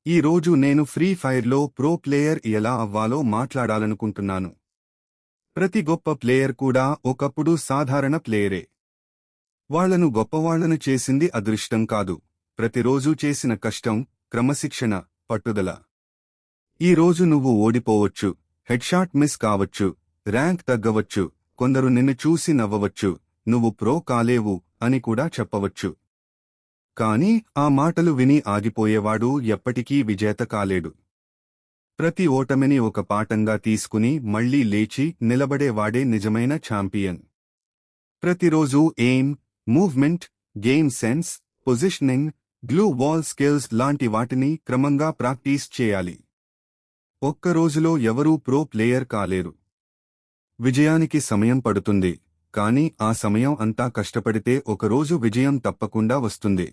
ఈ రోజు నేను ఫ్రీ ఫైర్లో ప్రో ప్లేయర్ ఎలా అవ్వాలో మాట్లాడాలనుకుంటున్నాను. ప్రతి గొప్ప ప్లేయర్ కూడా ఒకప్పుడు సాధారణ ప్లేయరే. వాళ్లను గొప్పవాళ్లను చేసింది అదృష్టం కాదు, ప్రతిరోజూ చేసిన కష్టం, క్రమశిక్షణ, పట్టుదల. ఈ రోజు నువ్వు ఓడిపోవచ్చు, హెడ్షాట్ మిస్ కావచ్చు, ర్యాంక్ తగ్గవచ్చు, కొందరు నిన్ను చూసి నవ్వవచ్చు, నువ్వు ప్రో కాలేవు అని కూడా చెప్పవచ్చు. కానీ ఆ మాటలు విని ఆగిపోయేవాడు ఎప్పటికీ విజేత కాలేడు. ప్రతి ఓటమిని ఒక పాఠంగా తీసుకుని మళ్లీ లేచి నిలబడేవాడే నిజమైన ఛాంపియన్. ప్రతిరోజూ aim, movement, game sense, positioning, glue wall skills లాంటి వాటిని క్రమంగా ప్రాక్టీస్ చేయాలి. ఒక్క రోజులో ఎవరూ ప్రో ప్లేయర్ కాలేరు. విజయానికి సమయం పడుతుంది, కానీ ఆ సమయం అంతా కష్టపడితే ఒకరోజు విజయం తప్పకుండా వస్తుంది.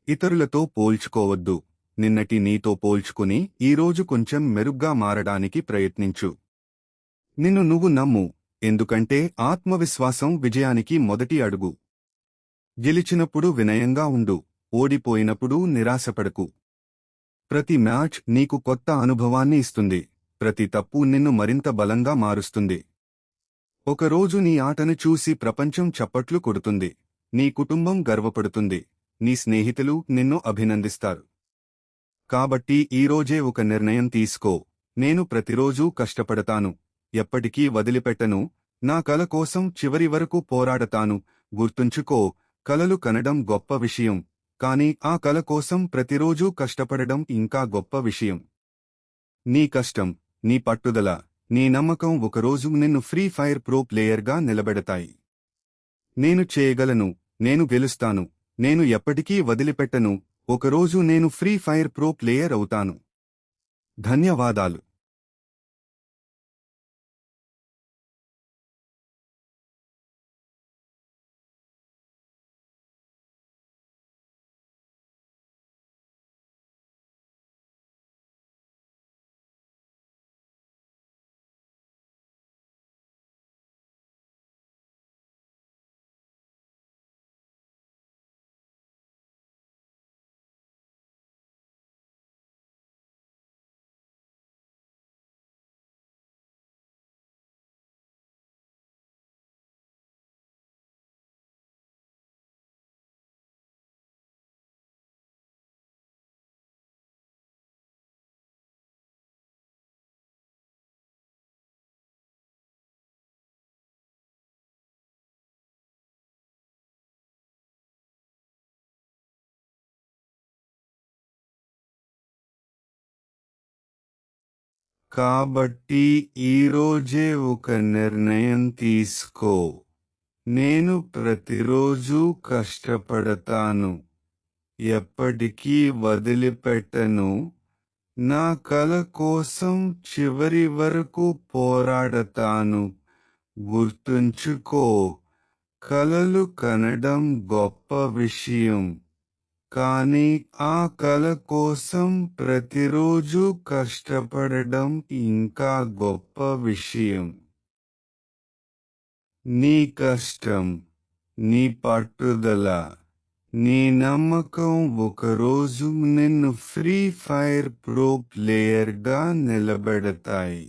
ఇతరులతో పోల్చుకోవద్దు, నిన్నటి నీతో పోల్చుకుని ఈరోజు కొంచెం మెరుగ్గా మారడానికి ప్రయత్నించు. నిన్ను నువ్వు నమ్ము, ఎందుకంటే ఆత్మవిశ్వాసం విజయానికి మొదటి అడుగు. గెలిచినప్పుడు వినయంగా ఉండు, ఓడిపోయినప్పుడు నిరాశపడకు. ప్రతి మ్యాచ్ నీకు కొత్త అనుభవాన్ని ఇస్తుంది, ప్రతి తప్పు నిన్ను మరింత బలంగా మారుస్తుంది. ఒకరోజు నీ ఆటను చూసి ప్రపంచం చప్పట్లు కొడుతుంది, నీ కుటుంబం గర్వపడుతుంది, నీ స్నేహితులు నిన్ను అభినందిస్తారు. కాబట్టి ఈరోజే ఒక నిర్ణయం తీసుకో, నేను ప్రతిరోజూ కష్టపడతాను, ఎప్పటికీ వదిలిపెట్టను, నా కల కోసం చివరి వరకు పోరాడతాను. గుర్తుంచుకో, కలలు కనడం గొప్ప విషయం, కానీ ఆ కల కోసం ప్రతిరోజూ కష్టపడడం ఇంకా గొప్ప విషయం. నీ కష్టం, నీ పట్టుదల, నీ నమ్మకం ఒకరోజు నిన్ను ఫ్రీ ఫైర్ ప్రో ప్లేయర్గా నిలబెడతాయి. నేను చేయగలను, నేను గెలుస్తాను, నేను ఎప్పటికీ వదిలిపెట్టను, ఒకరోజు నేను ఫ్రీ ఫైర్ ప్రో ప్లేయర్ అవుతాను. ధన్యవాదాలు. కాబట్టి ఈరోజే ఒక నిర్ణయం తీసుకో, నేను ప్రతిరోజూ కష్టపడతాను, ఎప్పటికీ వదిలిపెట్టను, నా కల కోసం చివరి వరకు పోరాడతాను. గుర్తుంచుకో, కలలు కనడం గొప్ప విషయం, కానీ ఆ కల కోసం ప్రతిరోజు కష్టపడడం ఇంకా గొప్ప విషయం. నీ కష్టం, నీ పట్టుదల, నీ నమ్మకం ఒకరోజు నిన్ను ఫ్రీ ఫైర్ ప్రో ప్లేయర్గా నిలబెడతాయి.